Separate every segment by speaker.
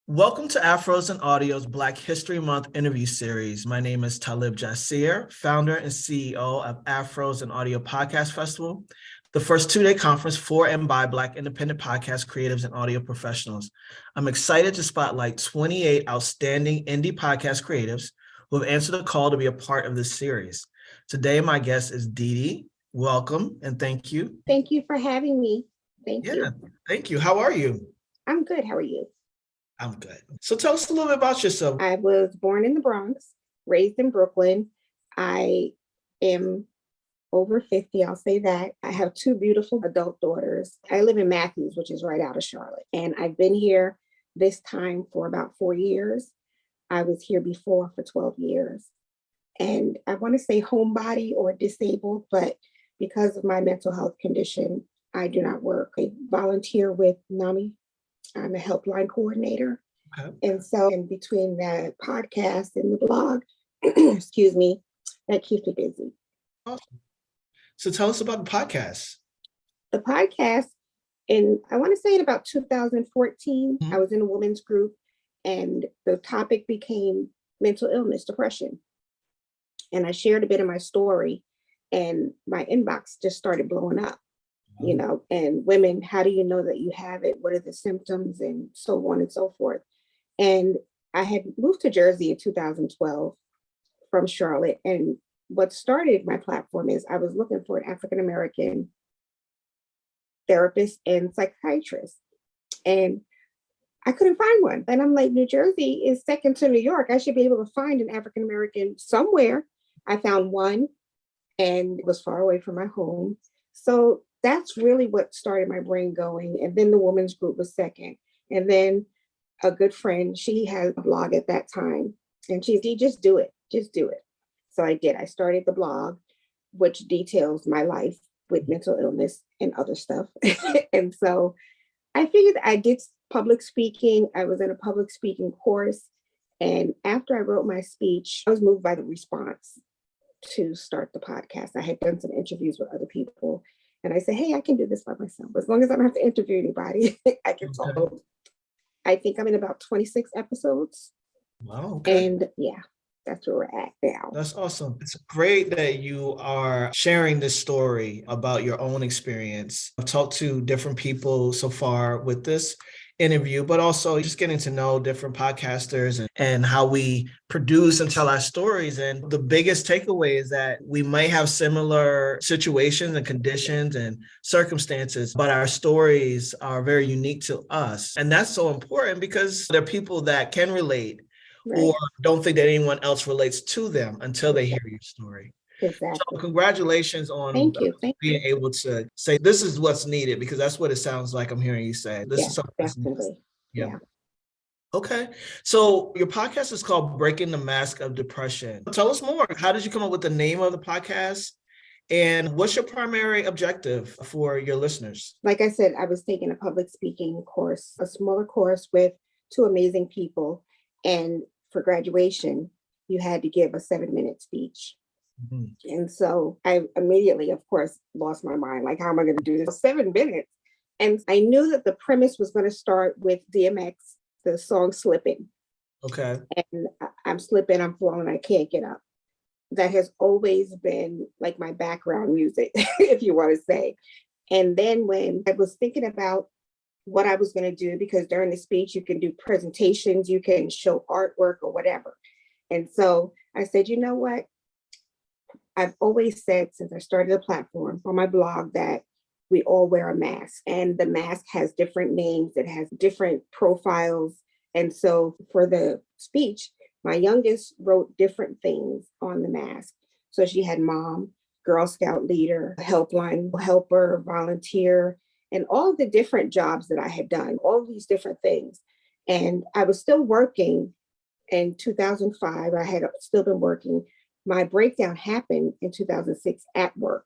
Speaker 1: Welcome to Afros and Audio's Black History Month interview series. My name is Talib Jasir, founder and CEO of Afros and Audio Podcast Festival, the first two-day conference for and by Black independent podcast creatives and audio professionals. I'm excited to spotlight 28 outstanding indie podcast creatives who have answered the call to be a part of this series. Today, my guest is Didi. Welcome and thank you.
Speaker 2: Thank you for having me. Thank you.
Speaker 1: Thank you. How are you?
Speaker 2: I'm good. How are you?
Speaker 1: I'm good. So tell us a little bit about yourself.
Speaker 2: I was born in the Bronx, raised in Brooklyn. I am over 50, I'll say that. I have two beautiful adult daughters. I live in Matthews, which is right out of Charlotte. And I've been here this time for about 4 years. I was here before for 12 years. And I want to say homebody or disabled, but because of my mental health condition, I do not work. I volunteer with NAMI. I'm a helpline coordinator.
Speaker 1: Okay.
Speaker 2: And so in between the podcast and the blog, excuse me, that keeps me busy.
Speaker 1: Awesome. So tell us about the podcast.
Speaker 2: The podcast, I want to say in about 2014, I was in a women's group and the topic became mental illness, depression. And I shared a bit of my story and my inbox just started blowing up. You know, and women, how do you know that you have it? What are the symptoms and so on and so forth? And I had moved to Jersey in 2012 from Charlotte. And what started my platform is I was looking for an African-American therapist and psychiatrist. And I couldn't find one. And I'm like, New Jersey is second to New York. I should be able to find an African-American somewhere. I found one and it was far away from my home. So that's really what started my brain going. And then the women's group was second. And then a good friend, she had a blog at that time. And she said, just do it. So I did. I started the blog, which details my life with mental illness and other stuff. And so I figured I did public speaking. I was in a public speaking course. And after I wrote my speech, I was moved by the response to start the podcast. I had done some interviews with other people. And I said, hey, I can do this by myself. As long as I don't have to interview anybody, I can talk. I think I'm in about 26 episodes.
Speaker 1: Wow. Okay.
Speaker 2: And yeah, that's where we're at now.
Speaker 1: That's awesome. It's great that you are sharing this story about your own experience. I've talked to different people so far with this interview, but also just getting to know different podcasters and how we produce and tell our stories. And the biggest takeaway is that we might have similar situations and conditions and circumstances, but our stories are very unique to us. And that's so important because there are people that can relate or don't think that anyone else relates to them until they hear your story.
Speaker 2: Exactly.
Speaker 1: So congratulations on being able to say this is what's needed, because that's what it sounds like I'm hearing you say. This is something that's needed. Yeah. Okay. So your podcast is called Breaking the Mask of Depression. Tell us more. How did you come up with the name of the podcast? And what's your primary objective for your listeners?
Speaker 2: Like I said, I was taking a public speaking course, a smaller course with two amazing people. And for graduation, you had to give a 7-minute speech. And so I immediately, of course, lost my mind. Like, how am I going to do this? 7 minutes. And I knew that the premise was going to start with DMX, the song Slipping.
Speaker 1: Okay.
Speaker 2: And I'm slipping, I'm falling, I can't get up. That has always been like my background music, if you want to say. And then when I was thinking about what I was going to do, because during the speech, you can do presentations, you can show artwork or whatever. And so I said, you know what? I've always said since I started the platform on my blog that we all wear a mask, and the mask has different names, it has different profiles. And so for the speech, my youngest wrote different things on the mask. So she had mom, Girl Scout leader, helpline helper, volunteer, and all of the different jobs that I had done, all of these different things. And I was still working in 2005. I had still been working. My breakdown happened in 2006 at work.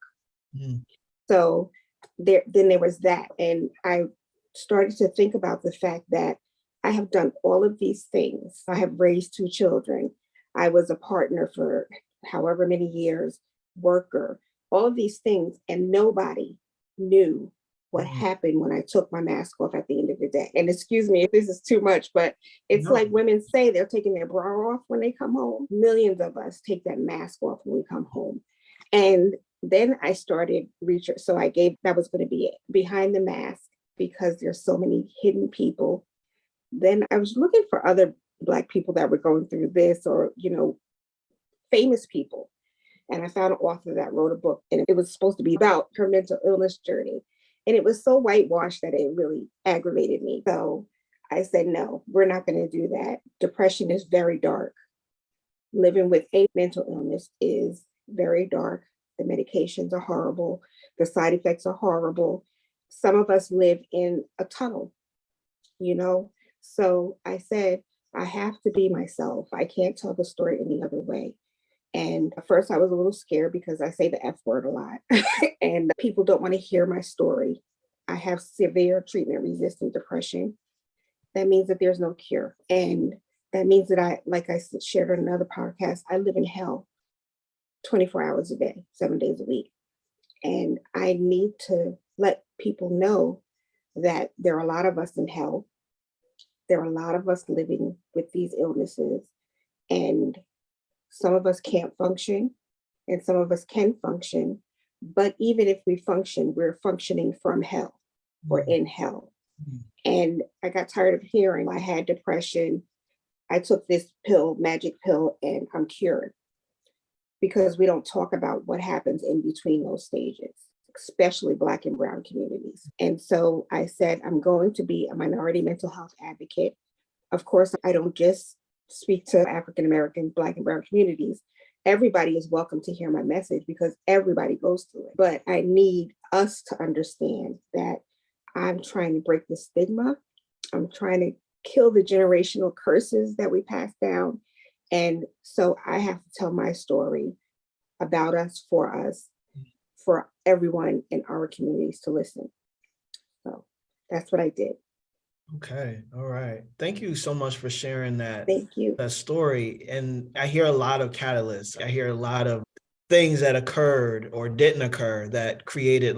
Speaker 2: So then there was that. And I started to think about the fact that I have done all of these things. I have raised 2 children. I was a partner for however many years, worker, all of these things. And nobody knew what happened when I took my mask off at the end of the day. And excuse me if this is too much, but it's
Speaker 1: No.
Speaker 2: like women say they're taking their bra off when they come home. Millions of us take that mask off when we come home. And then I started research. So I gave, that was going to be it, behind the mask, because there's so many hidden people. Then I was looking for other Black people that were going through this, or, famous people. And I found an author that wrote a book, and it was supposed to be about her mental illness journey. And it was so whitewashed that it really aggravated me. So I said, no, we're not going to do that. Depression is very dark. Living with a mental illness is very dark. The medications are horrible. The side effects are horrible. Some of us live in a tunnel, So I said, I have to be myself. I can't tell the story any other way. And at first I was a little scared because I say the F word a lot and people don't want to hear my story. I have severe treatment resistant depression. That means that there's no cure. And that means that like I shared on another podcast, I live in hell 24 hours a day, 7 days a week. And I need to let people know that there are a lot of us in hell. There are a lot of us living with these illnesses, and some of us can't function and some of us can function. But even if we function, we're functioning from hell or in hell. And I got tired of hearing I had depression. I took this pill, magic pill, and I'm cured. Because we don't talk about what happens in between those stages, especially Black and Brown communities. And so I said, I'm going to be a minority mental health advocate. Of course, I don't just speak to African American, Black and Brown communities. Everybody is welcome to hear my message because everybody goes through it. But I need us to understand that I'm trying to break the stigma. I'm trying to kill the generational curses that we pass down. And so I have to tell my story about us, for everyone in our communities to listen. So that's what I did.
Speaker 1: Okay. All right. Thank you so much for sharing that.
Speaker 2: Thank you.
Speaker 1: That story. And I hear a lot of catalysts. I hear a lot of things that occurred or didn't occur that created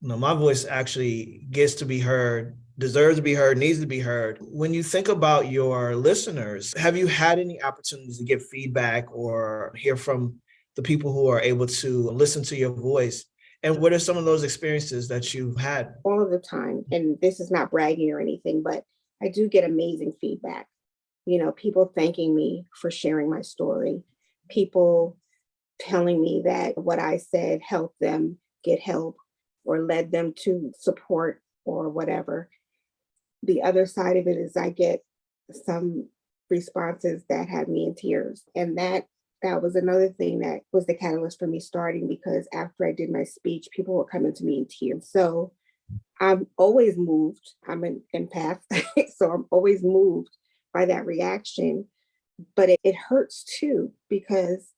Speaker 1: my voice actually gets to be heard, deserves to be heard, needs to be heard. When you think about your listeners, have you had any opportunities to get feedback or hear from the people who are able to listen to your voice? And what are some of those experiences that you've had?
Speaker 2: All of the time. And this is not bragging or anything, but I do get amazing feedback. People thanking me for sharing my story, people telling me that what I said helped them get help or led them to support or whatever. The other side of it is I get some responses that have me in tears. And that was another thing that was the catalyst for me starting, because after I did my speech, people were coming to me in tears. So I'm always moved. I'm an empath. So I'm always moved by that reaction. But it hurts too, because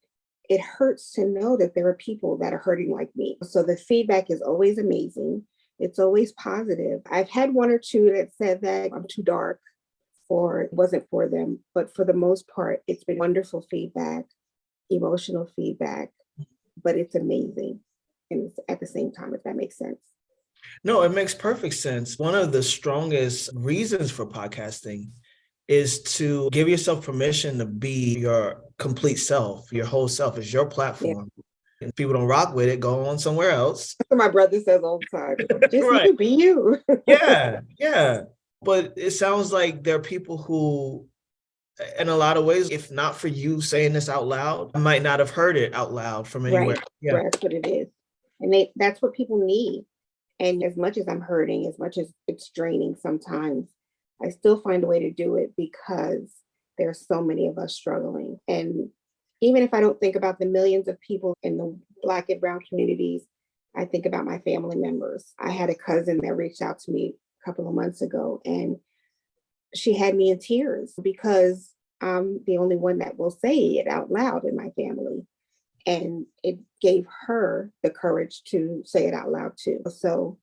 Speaker 2: it hurts to know that there are people that are hurting like me. So the feedback is always amazing. It's always positive. I've had one or two that said that I'm too dark or it wasn't for them. But for the most part, it's been wonderful feedback, emotional feedback, but it's amazing. And it's at the same time, if that makes sense.
Speaker 1: No, it makes perfect sense. One of the strongest reasons for podcasting is to give yourself permission to be your complete self, your whole self. Is your platform. Yeah. If people don't rock with it, go on somewhere else.
Speaker 2: That's what my brother says all the time. Just
Speaker 1: right.
Speaker 2: You be you.
Speaker 1: Yeah. But it sounds like there are people who, in a lot of ways, if not for you saying this out loud, might not have heard it out loud from anywhere.
Speaker 2: Right. Yeah. That's what it is. And that's what people need. And as much as I'm hurting, as much as it's draining sometimes, I still find a way to do it because there's so many of us struggling. And even if I don't think about the millions of people in the Black and Brown communities, I think about my family members. I had a cousin that reached out to me a couple of months ago, and she had me in tears because I'm the only one that will say it out loud in my family. And it gave her the courage to say it out loud too. So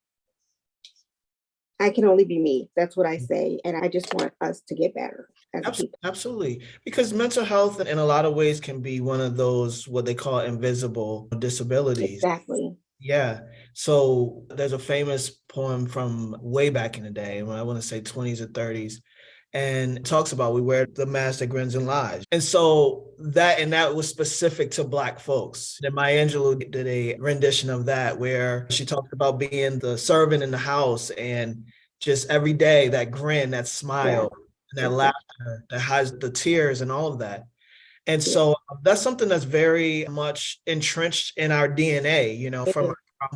Speaker 2: I can only be me. That's what I say. And I just want us to get better as a people.
Speaker 1: Absolutely. Because mental health in a lot of ways can be one of those, what they call invisible disabilities.
Speaker 2: Exactly.
Speaker 1: Yeah. So there's a famous poem from way back in the day, when I want to say 20s or 30s, and it talks about we wear the mask that grins and lies. And so that was specific to Black folks. And Maya Angelou did a rendition of that where she talked about being the servant in the house and just every day that grin, that
Speaker 2: Yeah,
Speaker 1: smile, and that
Speaker 2: exactly.
Speaker 1: laughter that has the tears and all of that. And
Speaker 2: Yeah,
Speaker 1: so that's something that's very much entrenched in our DNA,
Speaker 2: it is.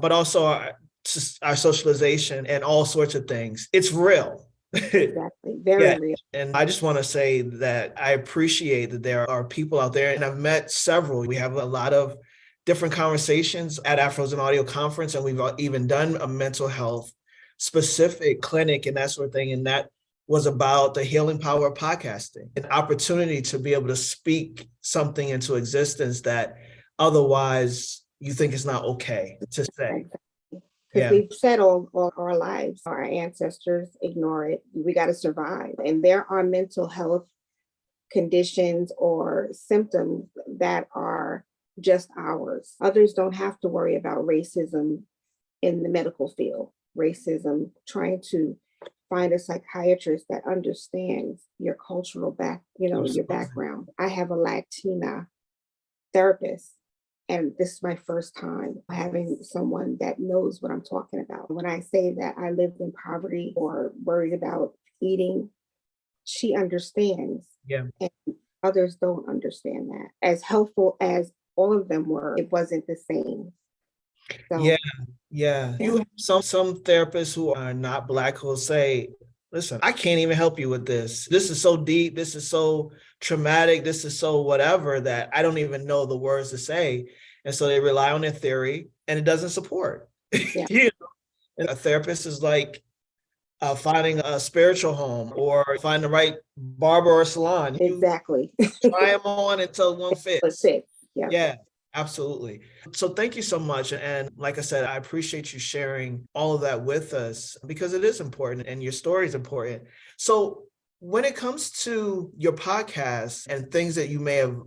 Speaker 1: but also our socialization and all sorts of things. It's real.
Speaker 2: Exactly. Very
Speaker 1: Yeah.
Speaker 2: real.
Speaker 1: And I just want to say that I appreciate that there are people out there, and I've met several. We have a lot of different conversations at Afros and Audio Conference, and we've even done a mental health specific clinic and that sort of thing. And that was about the healing power of podcasting, an opportunity to be able to speak something into existence that otherwise you think is not okay to say.
Speaker 2: Exactly. Because
Speaker 1: Yeah.
Speaker 2: we've said all our lives, our ancestors ignore it. We got to survive. And there are mental health conditions or symptoms that are just ours. Others don't have to worry about racism in the medical field, racism, trying to find a psychiatrist that understands your cultural your
Speaker 1: Absolutely.
Speaker 2: background. I have a Latina therapist, and this is my first time having someone that knows what I'm talking about. When I say that I lived in poverty or worried about eating, she understands,
Speaker 1: Yeah.
Speaker 2: and others don't understand that. As helpful as all of them were, it wasn't the same.
Speaker 1: Yeah.
Speaker 2: So,
Speaker 1: Yeah.
Speaker 2: yeah,
Speaker 1: You have some therapists who are not Black who will say, listen, I can't even help you with this. This is so deep. This is so traumatic. This is so whatever that I don't even know the words to say. And so they rely on their theory and it doesn't support.
Speaker 2: yeah,
Speaker 1: You know? And a therapist is like finding a spiritual home or find the right barber or salon. You
Speaker 2: exactly.
Speaker 1: try them on until one
Speaker 2: That's
Speaker 1: fits.
Speaker 2: it. Yeah.
Speaker 1: Yeah, absolutely. So thank you so much. And like I said, I appreciate you sharing all of that with us because it is important and your story is important. So when it comes to your podcast and things that you may have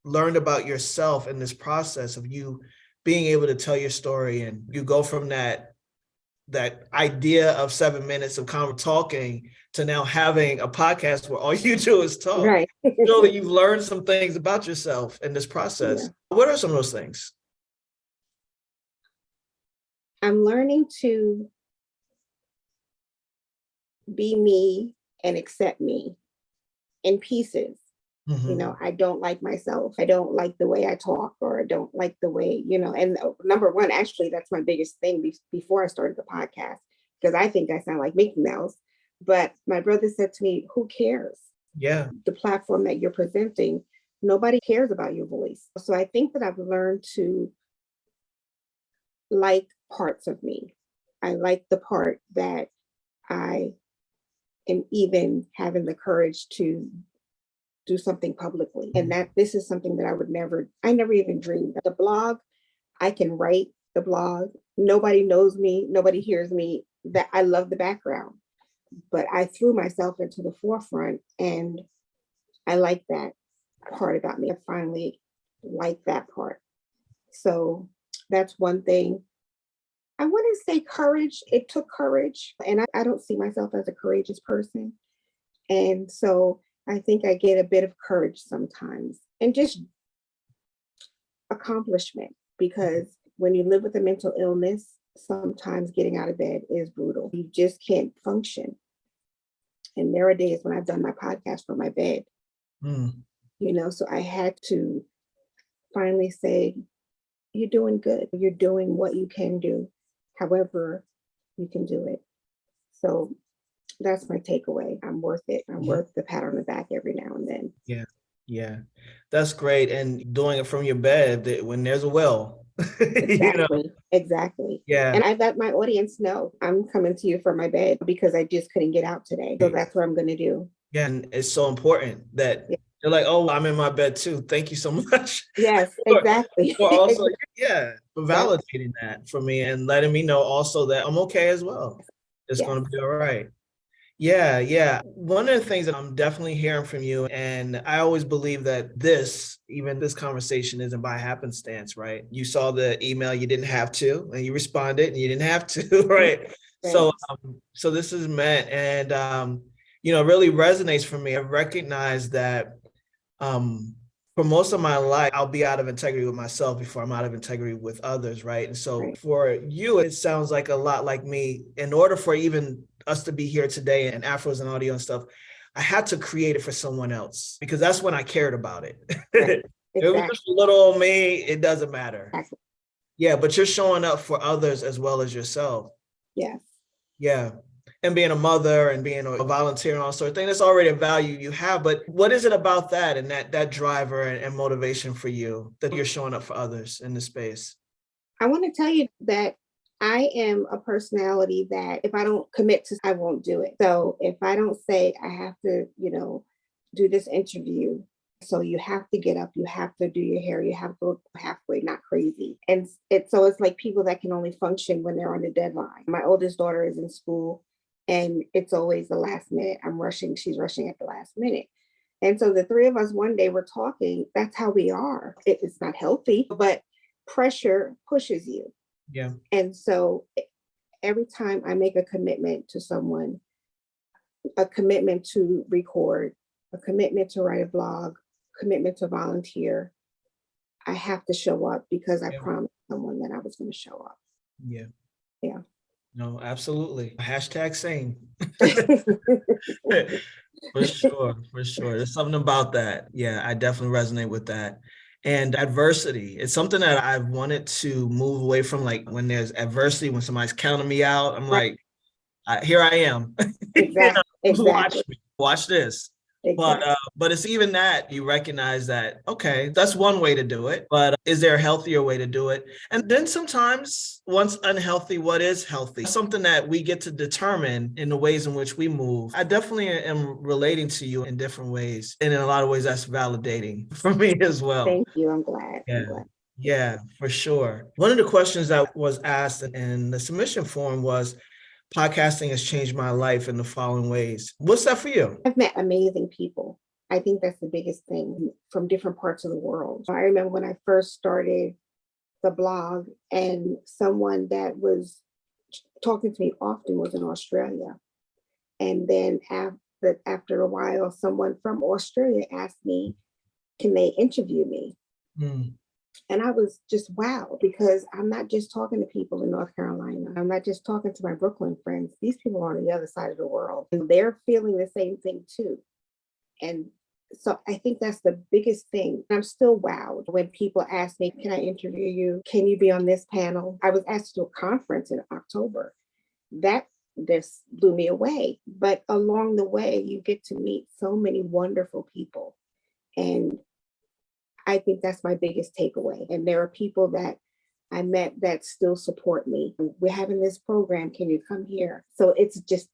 Speaker 1: learned about yourself in this process of you being able to tell your story and you go from that idea of 7 minutes of talking to now having a podcast where all you do is talk.
Speaker 2: Right.
Speaker 1: Surely you've learned some things about yourself in this process.
Speaker 2: Yeah.
Speaker 1: What are some of those things?
Speaker 2: I'm learning to be me and accept me in pieces.
Speaker 1: Mm-hmm.
Speaker 2: I don't like myself. I don't like the way I talk, or I don't like the way, and number one, actually, that's my biggest thing before I started the podcast, because I think I sound like Mickey Mouse. But my brother said to me, who cares?
Speaker 1: Yeah.
Speaker 2: The platform that you're presenting, nobody cares about your voice. So I think that I've learned to like parts of me. I like the part that I am even having the courage to do something publicly. And that this is something that I never even dreamed. The blog, I can write the blog. Nobody knows me, nobody hears me. That I love the background, but I threw myself into the forefront, and I like that part about me. I finally like that part. So that's one thing. I wouldn't say courage. It took courage, and I don't see myself as a courageous person. And so I think I get a bit of courage sometimes and just accomplishment, because when you live with a mental illness, sometimes getting out of bed is brutal. You just can't function. And there are days when I've done my podcast from my bed,
Speaker 1: Mm.
Speaker 2: so I had to finally say, you're doing good. You're doing what you can do, however you can do it. So that's my takeaway. I'm worth it. I'm
Speaker 1: Yeah.
Speaker 2: worth the pat on the back every now and then.
Speaker 1: Yeah. Yeah. That's great. And doing it from your bed when there's a well, you know,
Speaker 2: Exactly. Exactly.
Speaker 1: yeah.
Speaker 2: And I let my audience know I'm coming to you from my bed because I just couldn't get out today. So that's what I'm going to do.
Speaker 1: Yeah. And it's so important that
Speaker 2: Yeah.
Speaker 1: they're like, oh, I'm in my bed too. Thank you so much
Speaker 2: Yes,
Speaker 1: for,
Speaker 2: exactly.
Speaker 1: for also, yeah, for
Speaker 2: Yep.
Speaker 1: validating that for me and letting me know also that I'm okay as well. It's
Speaker 2: Yes.
Speaker 1: going to be all right. Yeah, yeah. One of the things that I'm definitely hearing from you, and I always believe that even this conversation isn't by happenstance, right? You saw the email, you didn't have to, and you responded and you didn't have to, right?
Speaker 2: Right.
Speaker 1: So this is meant, and it really resonates for me. I recognize that um for most of my life, I'll be out of integrity with myself before I'm out of integrity with others, right? And so
Speaker 2: Right.
Speaker 1: for you, it sounds like a lot like me. In order for even us to be here today and Afros and audio and stuff, I had to create it for someone else because that's when I cared about it.
Speaker 2: Right.
Speaker 1: It was
Speaker 2: Exactly.
Speaker 1: just little old me, it doesn't matter.
Speaker 2: Exactly.
Speaker 1: Yeah, but you're showing up for others as well as yourself.
Speaker 2: Yes.
Speaker 1: Yeah. And being a mother and being a volunteer and all sorts of things, that's already a value you have. But what is it about that and that driver and motivation for you that you're showing up for others in this space?
Speaker 2: I want to tell you that I am a personality that if I don't commit to, I won't do it. So if I don't say I have to, do this interview, so you have to get up, you have to do your hair, you have to go halfway, not crazy. And it's like people that can only function when they're on a deadline. My oldest daughter is in school and it's always the last minute. I'm rushing, she's rushing at the last minute. And so the three of us one day were talking, that's how we are. It's not healthy, but pressure pushes you.
Speaker 1: Yeah.
Speaker 2: And so every time I make a commitment to someone, a commitment to record, a commitment to write a blog, commitment to volunteer, I have to show up because I
Speaker 1: Yeah.
Speaker 2: promised someone that I was going to show up.
Speaker 1: Yeah.
Speaker 2: Yeah.
Speaker 1: No, absolutely. Hashtag same. For sure, for sure. There's something about that. Yeah, I definitely resonate with that. And adversity, it's something that I've wanted to move away from. Like when there's adversity, when somebody's counting me out, I'm
Speaker 2: Right.
Speaker 1: like, here I am.
Speaker 2: Exactly.
Speaker 1: Watch
Speaker 2: Exactly.
Speaker 1: me, watch this. But
Speaker 2: Exactly.
Speaker 1: it's even that you recognize that, okay, that's one way to do it, but is there a healthier way to do it? And then sometimes once unhealthy, what is healthy? Something that we get to determine in the ways in which we move. I definitely am relating to you in different ways. And in a lot of ways, that's validating for me as well.
Speaker 2: Thank you. I'm glad. I'm
Speaker 1: Yeah.
Speaker 2: glad.
Speaker 1: Yeah, for sure. One of the questions that was asked in the submission form was, podcasting has changed my life in the following ways. What's that for you?
Speaker 2: I've met amazing people. I think that's the biggest thing from different parts of the world. I remember when I first started the blog, and someone that was talking to me often was in Australia. And then after a while, someone from Australia asked me, can they interview me?
Speaker 1: Mm,
Speaker 2: And I was just wow, because I'm not just talking to people in North Carolina. I'm not just talking to my Brooklyn friends. These people are on the other side of the world. And they're feeling the same thing too. And so I think that's the biggest thing. I'm still wowed when people ask me, can I interview you? Can you be on this panel? I was asked to do a conference in October. That this blew me away. But along the way, you get to meet so many wonderful people. And I think that's my biggest takeaway. And there are people that I met that still support me. We're having this program. Can you come here? So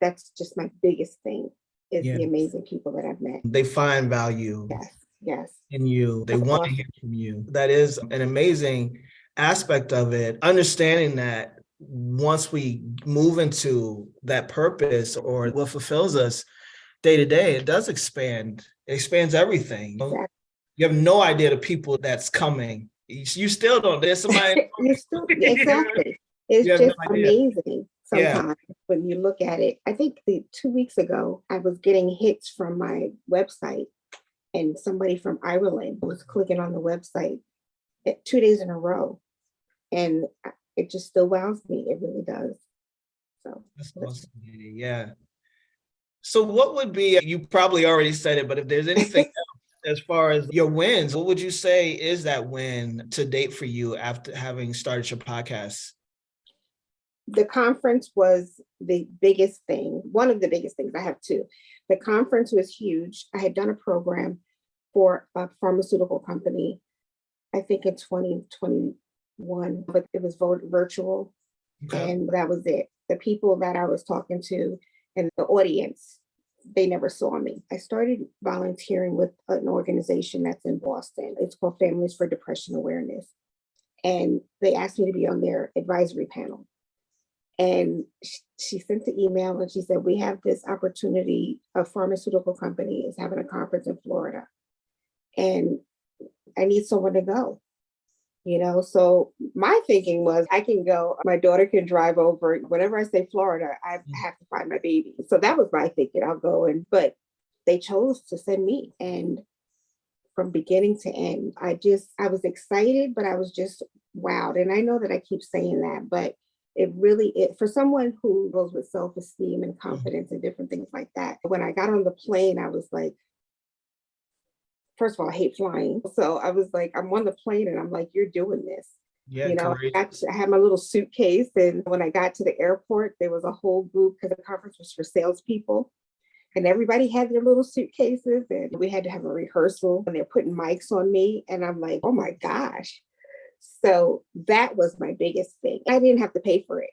Speaker 2: that's just my biggest thing is
Speaker 1: yeah.
Speaker 2: the amazing people that I've met.
Speaker 1: They find value
Speaker 2: Yes, yes.
Speaker 1: in you. They
Speaker 2: That's
Speaker 1: want to
Speaker 2: awesome.
Speaker 1: hear from you. That is an amazing aspect of it. Understanding that once we move into that purpose or what fulfills us day to day, it does expand. It expands everything.
Speaker 2: Exactly.
Speaker 1: You have no idea the people that's coming. You still don't. There's somebody.
Speaker 2: You still exactly.
Speaker 1: You
Speaker 2: It's
Speaker 1: have no
Speaker 2: just
Speaker 1: idea.
Speaker 2: amazing
Speaker 1: Yeah.
Speaker 2: sometimes when you look at it. I think 2 weeks ago, I was getting hits from my website, and somebody from Ireland was clicking on the website 2 days in a row. And it just still wows me. It really does. So
Speaker 1: That's awesome. Yeah. So what would be, you probably already said it, but if there's anything as far as your wins, what would you say is that win to date for you after having started your podcast?
Speaker 2: the conference was the biggest thing, one of the biggest things. I have two. The conference was huge. I had done a program for a pharmaceutical company, I think in 2021, but it was virtual.
Speaker 1: Okay.
Speaker 2: And that was it. The people that I was talking to and the audience, they never saw me. I started volunteering with an organization that's in Boston. It's called Families for Depression Awareness. And they asked me to be on their advisory panel. And she sent the email and she said, we have this opportunity. A pharmaceutical company is having a conference in Florida. And I need someone to go. So my thinking was I can go, my daughter can drive over. Whenever I say Florida, I have to find my baby. So that was my thinking. I'll go but they chose to send me. And from beginning to end, I was excited, but I was just wowed. And I know that I keep saying that, but for someone who goes with self-esteem and confidence and different things like that, when I got on the plane, I was like, first of all, I hate flying. So I was like, I'm on the plane and I'm like, you're doing this.
Speaker 1: Yeah,
Speaker 2: I had my little suitcase. And when I got to the airport, there was a whole group because the conference was for salespeople. And everybody had their little suitcases. And we had to have a rehearsal and they're putting mics on me. And I'm like, oh my gosh. So that was my biggest thing. I didn't have to pay for it.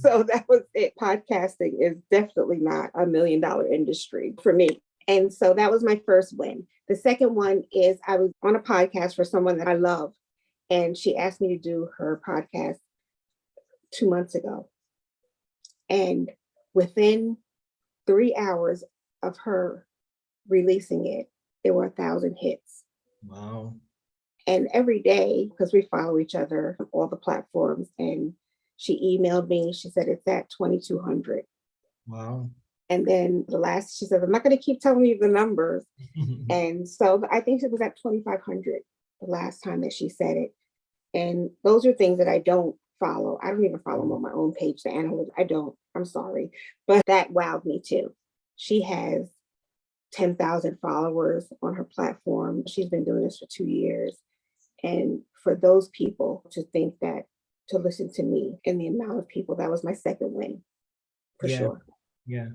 Speaker 2: So that was it. Podcasting is definitely not $1 million industry for me. And so that was my first win. The second one is I was on a podcast for someone that I love, and she asked me to do her podcast 2 months ago. And within 3 hours of her releasing it, there were 1,000 hits.
Speaker 1: Wow.
Speaker 2: And every day, because we follow each other on all the platforms, and she emailed me, she said, it's at 2,200.
Speaker 1: Wow.
Speaker 2: And then she said, I'm not going to keep telling you the numbers. And so I think it was at 2,500 the last time that she said it. And those are things that I don't follow. I don't even follow them on my own page, the analytics. I don't. I'm sorry. But that wowed me too. She has 10,000 followers on her platform. She's been doing this for 2 years. And for those people to listen to me and the amount of people, that was my second win for sure.
Speaker 1: Yeah.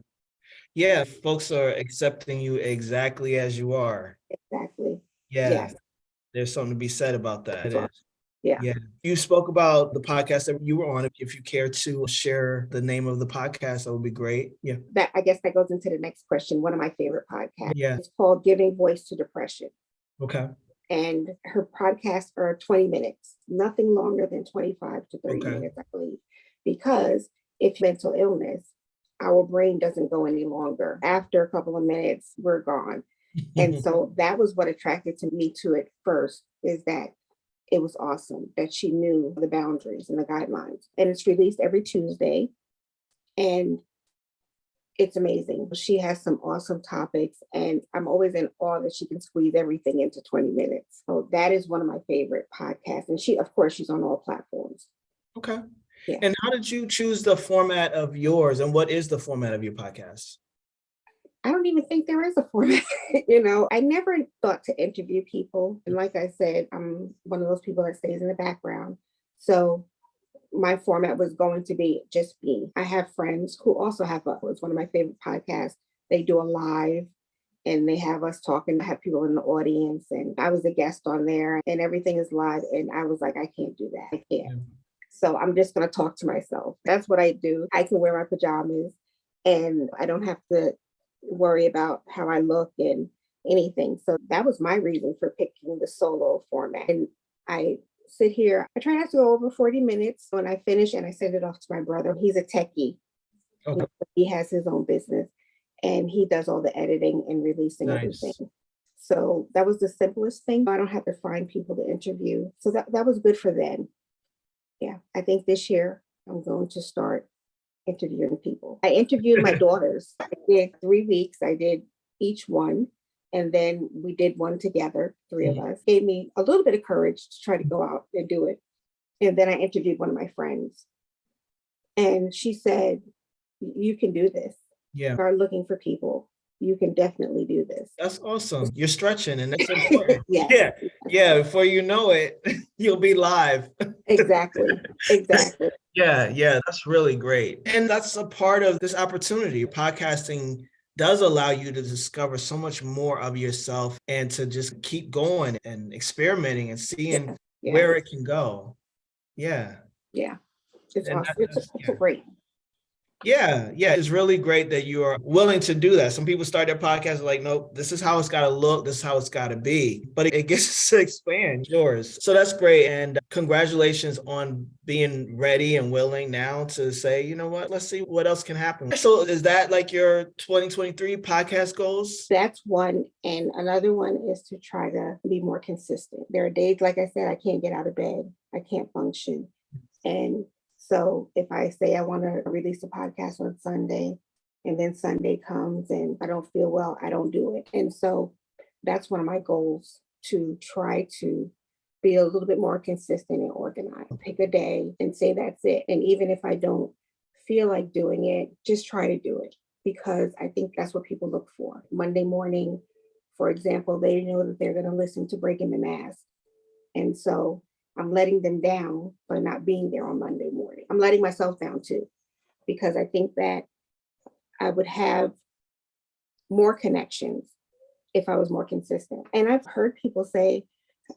Speaker 1: Yeah, folks are accepting you exactly as you are.
Speaker 2: Exactly.
Speaker 1: Yeah.
Speaker 2: Yes.
Speaker 1: There's something to be said about that. It is.
Speaker 2: Yeah.
Speaker 1: Yeah. You spoke about the podcast that you were on. If you care to share the name of the podcast, that would be great. Yeah.
Speaker 2: I guess that goes into the next question. One of my favorite podcasts.
Speaker 1: Yeah.
Speaker 2: It's called Giving Voice to Depression.
Speaker 1: Okay.
Speaker 2: And her podcasts are 20 minutes, nothing longer than 25 to 30 minutes, I believe. Because if mental illness, our brain doesn't go any longer. After a couple of minutes, we're gone. And so that was what attracted me to it first, is that it was awesome that she knew the boundaries and the guidelines. And it's released every Tuesday. And it's amazing. She has some awesome topics, and I'm always in awe that she can squeeze everything into 20 minutes. So that is one of my favorite podcasts. And she's on all platforms.
Speaker 1: Okay.
Speaker 2: Yeah.
Speaker 1: And how did you choose the format of yours, and what is the format of your podcast?
Speaker 2: I don't even think there is a format. I never thought to interview people. And like I said, I'm one of those people that stays in the background. So my format was going to be just me. I have friends who also it's one of my favorite podcasts. They do a live and they have us talking, have people in the audience. And I was a guest on there and everything is live. And I was like, I can't do that. I can't. So I'm just going to talk to myself. That's what I do. I can wear my pajamas and I don't have to worry about how I look and anything. So that was my reason for picking the solo format. And I sit here, I try not to go over 40 minutes when I finish, and I send it off to my brother. He's a techie. Okay. He has his own business and he does all the editing and releasing everything. So that was the simplest thing. I don't have to find people to interview. So that was good for them. Yeah, I think this year I'm going to start interviewing people. I interviewed my daughters. I did 3 weeks. I did each one. And then we did one together, 3 of us. Gave me a little bit of courage to try to go out and do it. And then I interviewed one of my friends. And she said, you can do this. Yeah. Start looking for people. You can definitely do this.
Speaker 1: That's awesome. You're stretching, and that's important.
Speaker 2: Yes.
Speaker 1: Yeah. Before you know it, you'll be live.
Speaker 2: Exactly.
Speaker 1: Yeah. That's really great. And that's a part of this opportunity. Podcasting does allow you to discover so much more of yourself and to just keep going and experimenting and seeing where it can go. Yeah.
Speaker 2: Yeah. It's awesome. It's great.
Speaker 1: Yeah, yeah, it's really great that you are willing to do that. Some people start their podcast like, nope, this is how it's got to look, this is how it's got to be. But it gets to expand yours. So that's great. And congratulations on being ready and willing now to say, you know what, let's see what else can happen. So is that like your 2023 podcast goals?
Speaker 2: That's one. And another one is to try to be more consistent. There are days, like I said, I can't get out of bed, I can't function. And so if I say I want to release a podcast on Sunday, and then Sunday comes and I don't feel well, I don't do it. And so that's one of my goals, to try to be a little bit more consistent and organized. Pick a day and say that's it. And even if I don't feel like doing it, just try to do it, because I think that's what people look for. Monday morning, for example, they know that they're going to listen to Breaking the Mask. And so I'm letting them down by not being there on Monday morning. I'm letting myself down too, because I think that I would have more connections if I was more consistent. And I've heard people say,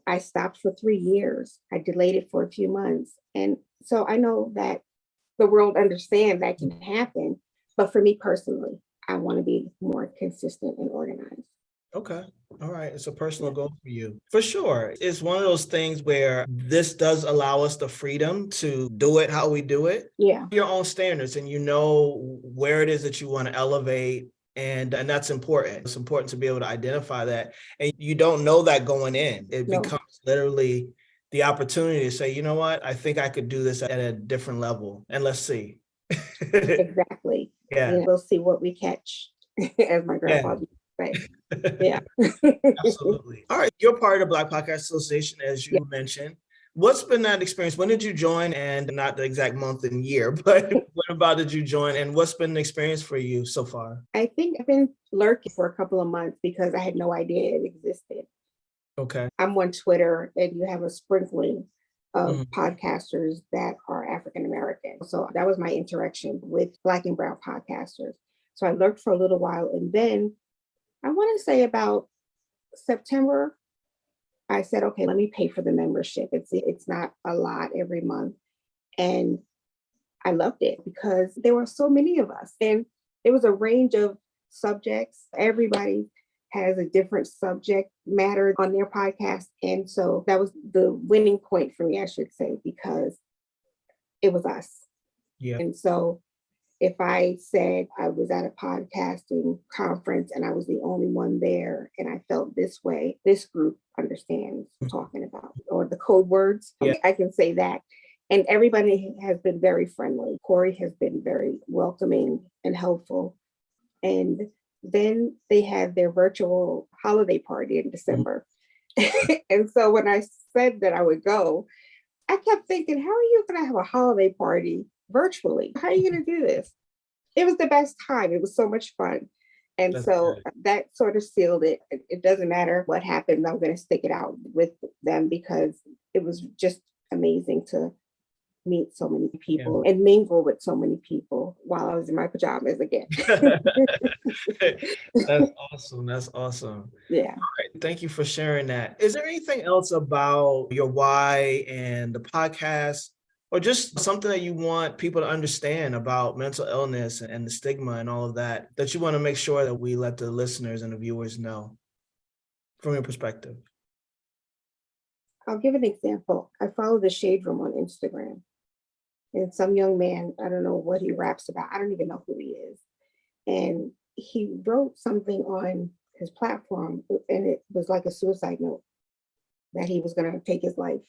Speaker 2: I stopped for 3 years, I delayed it for a few months. And so I know that the world understands that can happen. But for me personally, I want to be more consistent and organized.
Speaker 1: Okay. All right. It's a personal
Speaker 2: Yeah.
Speaker 1: goal for you. For sure. It's one of those things where this does allow us the freedom to do it how we do it.
Speaker 2: Yeah.
Speaker 1: Your own standards, and you know where it is that you want to elevate. And that's important. It's important to be able to identify that. And you don't know that going in. It
Speaker 2: No,
Speaker 1: becomes literally the opportunity to say, you know what, I think I could do this at a different level. And let's see.
Speaker 2: exactly.
Speaker 1: Yeah.
Speaker 2: We'll see what we catch, as my
Speaker 1: Yeah.
Speaker 2: grandfather would say. Yeah.
Speaker 1: Absolutely. All right. You're part of the Black Podcast Association, as
Speaker 2: Yeah.
Speaker 1: you mentioned. What's been that experience? When did you join? And not the exact month and year, but when about did you join? And what's been the experience for you so far?
Speaker 2: I think I've been lurking for a couple of months because I had no idea it existed.
Speaker 1: Okay.
Speaker 2: I'm on Twitter, and you have a sprinkling of
Speaker 1: Mhm.
Speaker 2: podcasters that are African American. So that was my interaction with Black and Brown podcasters. So I lurked for a little while, and then I want to say about September, I said, okay, let me pay for the membership. It's not a lot every month. And I loved it because there were so many of us, and it was a range of subjects. Everybody has a different subject matter on their podcast. And so that was the winning point for me, I should say, because it was us.
Speaker 1: Yeah.
Speaker 2: And so if I said I was at a podcasting conference and I was the only one there and I felt this way, this group understands what I'm talking about, or the code words.
Speaker 1: Yeah.
Speaker 2: I can say that. And everybody has been very friendly. Corey has been very welcoming and helpful. And then they had their virtual holiday party in December. And so when I said that I would go, I kept thinking, how are you going to have a holiday party virtually? How are you going to do this? It was the best time. It was so much fun. And
Speaker 1: That's
Speaker 2: so
Speaker 1: good.
Speaker 2: that sort of sealed it. It doesn't matter what happens. I'm going to stick it out with them because it was just amazing to meet so many people and mingle with so many people while I was in my pajamas again.
Speaker 1: That's awesome. That's awesome.
Speaker 2: Yeah.
Speaker 1: All right. Thank you for sharing that. Is there anything else about your why and the podcast, or just something that you want people to understand about mental illness and the stigma and all of that, that you want to make sure that we let the listeners and the viewers know from your perspective?
Speaker 2: I'll give an example. I follow the Shade Room on Instagram. And some young man, I don't know what he raps about. I don't even know who he is. And he wrote something on his platform, and it was like a suicide note that he was going to take his life,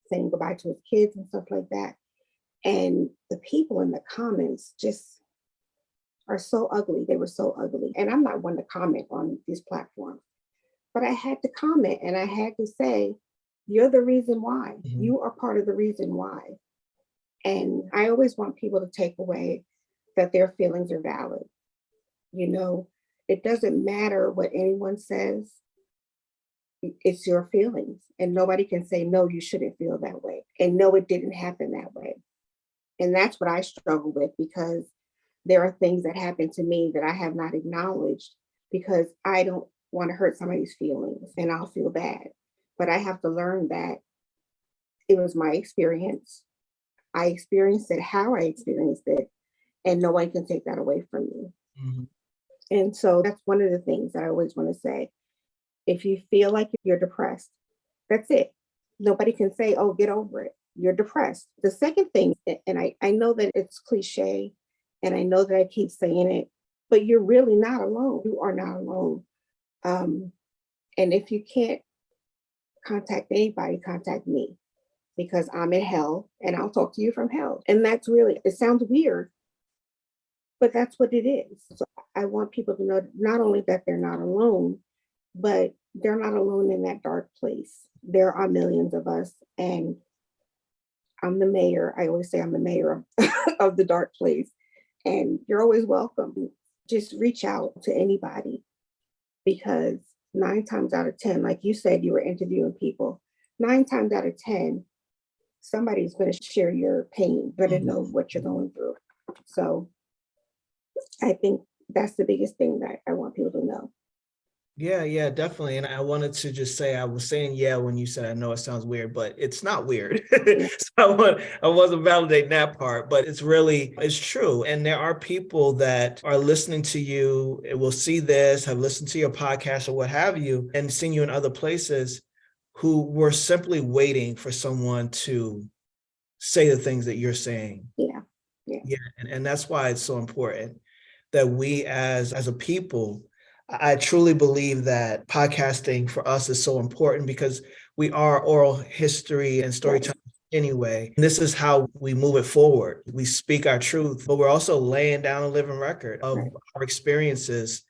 Speaker 2: saying goodbye to his kids and stuff like that. And the people in the comments just are so ugly. They were so ugly. And I'm not one to comment on these platforms, but I had to comment and I had to say, you're the reason why.
Speaker 1: Mhm.
Speaker 2: You are part of the reason why. And I always want people to take away that their feelings are valid. You know, it doesn't matter what anyone says, it's your feelings. And nobody can say, no, you shouldn't feel that way. And no, it didn't happen that way. And that's what I struggle with, because there are things that happen to me that I have not acknowledged because I don't want to hurt somebody's feelings and I'll feel bad. But I have to learn that it was my experience. I experienced it how I experienced it. and no one can take that away from you.
Speaker 1: Mhm.
Speaker 2: And so that's one of the things that I always want to say. If you feel like you're depressed, that's it. Nobody can say, oh, get over it. You're depressed. The second thing, and I know that it's cliche, and I know that I keep saying it, but you're really not alone. You are not alone. Um, and if you can't contact anybody, contact me, because I'm in hell and I'll talk to you from hell. And that's really, it sounds weird, but that's what it is. So I want people to know not only that they're not alone, but they're not alone in that dark place. There are millions of us, and I'm the mayor. I always say I'm the mayor of, of the dark place, and you're always welcome. Just reach out to anybody, because 9 times out of 10, like you said, you were interviewing people. 9 times out of 10, somebody's going to share your pain, going to know what you're going through. So I think that's the biggest thing that I want people to know.
Speaker 1: Yeah, definitely. And I wanted to just say, I was saying, yeah, when you said, I know it sounds weird, but it's not weird. So I wasn't validating that part, but it's true. And there are people that are listening to you, will see this, have listened to your podcast or what have you, and seen you in other places, who were simply waiting for someone to say the things that you're saying.
Speaker 2: Yeah.
Speaker 1: And that's why it's so important that we as a people, I truly believe that podcasting for us is so important, because we are oral history and storytelling anyway. And this is how we move it forward. We speak our truth, but we're also laying down a living record of our experiences,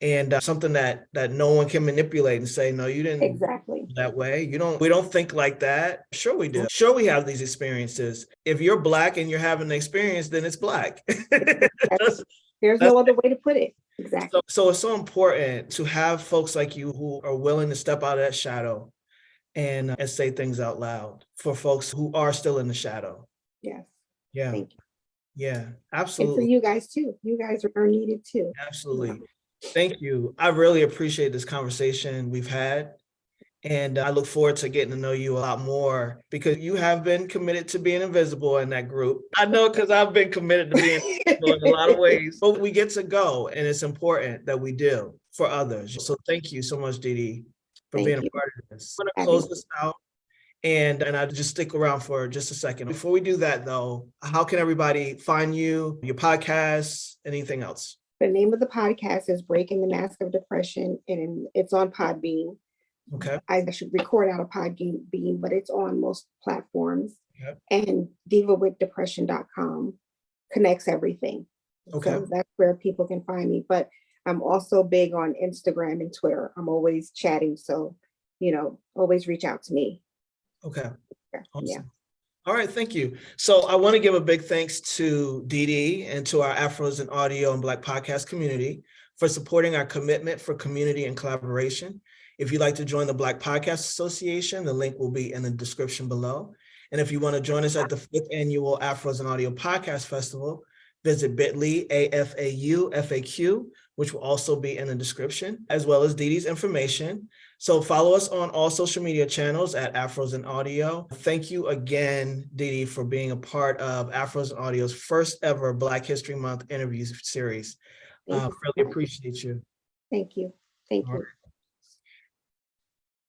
Speaker 1: and something that no one can manipulate and say, no, you didn't.
Speaker 2: Exactly.
Speaker 1: That way. We don't think like that. Sure we do. Sure we have these experiences. If you're Black and you're having an experience, then it's Black.
Speaker 2: There's no other way to put it. Exactly.
Speaker 1: So it's so important to have folks like you who are willing to step out of that shadow and say things out loud for folks who are still in the shadow.
Speaker 2: Yes.
Speaker 1: Yeah.
Speaker 2: Thank you.
Speaker 1: Yeah,
Speaker 2: And
Speaker 1: absolutely.
Speaker 2: for you guys too. You guys are needed too.
Speaker 1: Absolutely. Thank you. I really appreciate this conversation we've had. And I look forward to getting to know you a lot more, because you have been committed to being invisible in that group. I know, because I've been committed to being invisible in a lot of ways, but we get to go, and it's important that we do for others. So thank you so much, Didi, for being a part of this. I'm going to close this out, and I just stick around for just a second. Before we do that, though, how can everybody find you, your podcasts, anything else?
Speaker 2: The name of the podcast is Breaking the Mask of Depression, and it's on Podbean.
Speaker 1: Okay.
Speaker 2: I should record out a Podbean, but it's on most platforms.
Speaker 1: Yep.
Speaker 2: And divawithdepression.com connects everything.
Speaker 1: Okay.
Speaker 2: So that's where people can find me. But I'm also big on Instagram and Twitter. I'm always chatting. So, always reach out to me.
Speaker 1: Okay. Awesome.
Speaker 2: Yeah.
Speaker 1: All right, thank you. So I want to give a big thanks to Didi and to our Afros in Audio and Black podcast community for supporting our commitment for community and collaboration. If you'd like to join the Black Podcast Association, the link will be in the description below. And if you want to join us at the 5th Annual Afros in Audio Podcast Festival, visit bit.ly AFAU which will also be in the description, as well as Didi's information. So follow us on all social media channels at Afros in Audio. Thank you again, Didi, for being a part of Afros in Audio's first ever Black History Month interview series. Really appreciate you.
Speaker 2: Thank you. Thank you.